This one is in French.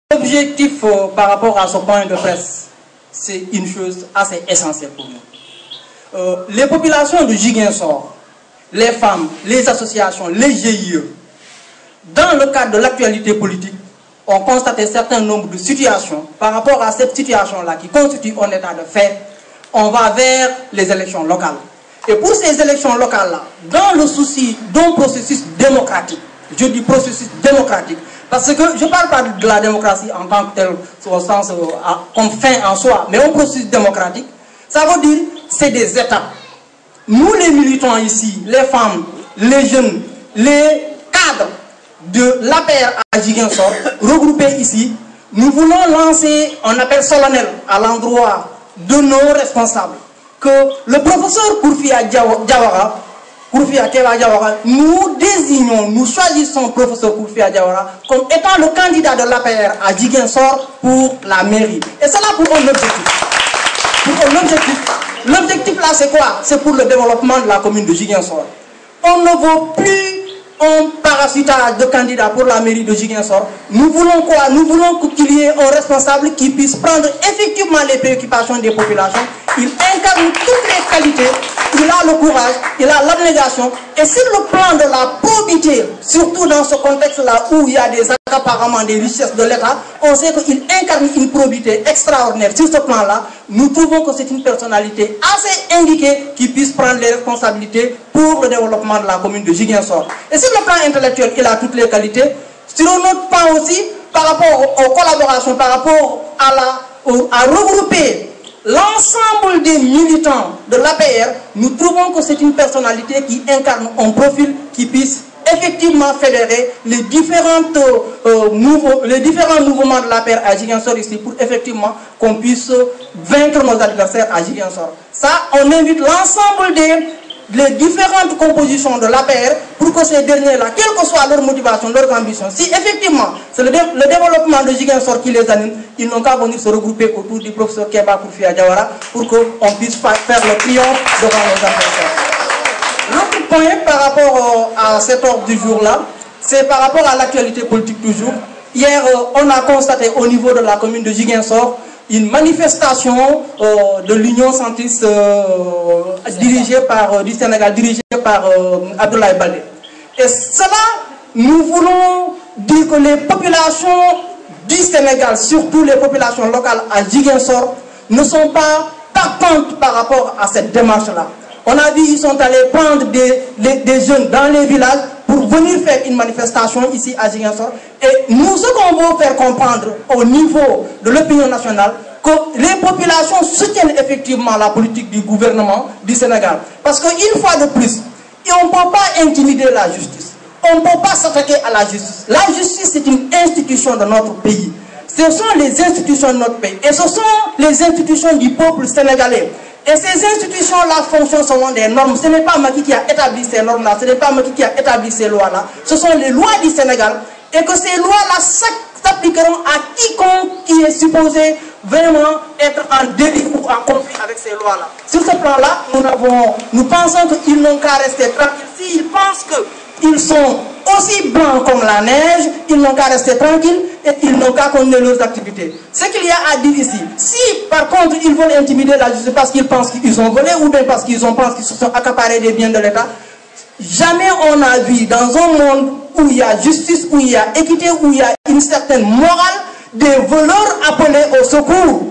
L'objectif par rapport à ce point de presse, c'est une chose assez essentielle pour nous. Les populations de Ziguinchor, les femmes, les associations, les GIE, dans le cadre de l'actualité politique, ont constaté un certain nombre de situations. Par rapport à cette situation-là qui constitue un état de fait, on va vers les élections locales. Et pour ces élections locales-là, dans le souci d'un processus démocratique, je dis processus démocratique, parce que je ne parle pas de la démocratie en tant que telle, au sens comme fin en soi, mais un processus démocratique, ça veut dire c'est des étapes. Nous les militants ici, les femmes, les jeunes, les cadres de l'APR à Ziguinchor, regroupés ici, nous voulons lancer un appel solennel à l'endroit de nos responsables, que le professeur Kourfia Diawara, nous désignons, nous choisissons professeur Kourfia Diawara comme étant le candidat de l'APR à Ziguinchor pour la mairie. Et c'est là pour un objectif. L'objectif là c'est quoi? C'est pour le développement de la commune de Ziguinchor. On ne veut plus un parachutage de candidats pour la mairie de Ziguinchor. Nous voulons quoi? Nous voulons qu'il y ait un responsable qui puisse prendre effectivement les préoccupations des populations. Il incarne toutes les qualités, il a le courage, il a l'abnégation. Et sur le plan de la probité, surtout dans ce contexte-là où il y a des accaparements des richesses de l'État, on sait qu'il incarne une probité extraordinaire. Sur ce plan-là, nous trouvons que c'est une personnalité assez indiquée qui puisse prendre les responsabilités pour le développement de la commune de Ziguinchor. Et sur le plan intellectuel, il a toutes les qualités. Sur un autre plan aussi, par rapport aux collaborations, par rapport à regrouper l'ensemble des militants de l'APR, nous trouvons que c'est une personnalité qui incarne un profil qui puisse effectivement fédérer les différents mouvements de l'APR à Ziguinchor ici pour effectivement qu'on puisse vaincre nos adversaires à Ziguinchor. Ça, on invite l'ensemble des différentes compositions de l'APR pour que ces derniers-là, quelle que soit leur motivation, leur ambition, si effectivement c'est le développement de Ziguinchor qui les anime, ils n'ont qu'à venir se regrouper autour du professeur Keba Kourfia Diawara pour qu'on puisse faire le triomphe devant les adversaires. L'autre point par rapport à cet ordre du jour-là, c'est par rapport à l'actualité politique toujours. Hier, on a constaté au niveau de la commune de Ziguinchor une manifestation de l'Union centriste du Sénégal, dirigée par Abdoulaye Baldé. Et cela, nous voulons dire que les populations du Sénégal, surtout les populations locales à Ziguinchor, ne sont pas partantes par rapport à cette démarche-là. On a vu, ils sont allés prendre des jeunes dans les villages pour venir faire une manifestation ici à Ziguinchor. Et nous, ce qu'on veut faire comprendre au niveau de l'opinion nationale, que les populations soutiennent effectivement la politique du gouvernement du Sénégal. Parce qu'une fois de plus, on ne peut pas intimider la justice. On ne peut pas s'attaquer à la justice. La justice, c'est une institution de notre pays. Ce sont les institutions de notre pays. Et ce sont les institutions du peuple sénégalais. Et ces institutions-là fonctionnent selon des normes. Ce n'est pas Macky qui a établi ces normes-là, ce n'est pas Macky qui a établi ces lois-là. Ce sont les lois du Sénégal. Et que ces lois-là s'appliqueront à quiconque qui est supposé vraiment être en dérive ou en conflit avec ces lois-là. Sur ce plan-là, nous pensons qu'ils n'ont qu'à rester tranquilles. S'ils pensent qu'ils sont aussi blancs comme la neige, ils n'ont qu'à rester tranquilles et ils n'ont qu'à continuer leurs activités. Ce qu'il y a à dire ici, si par contre ils veulent intimider la justice parce qu'ils pensent qu'ils ont volé ou bien parce qu'ils pensent qu'ils se sont accaparés des biens de l'État, jamais on a vu dans un monde où il y a justice, où il y a équité, où il y a une certaine morale, des voleurs appelés au secours.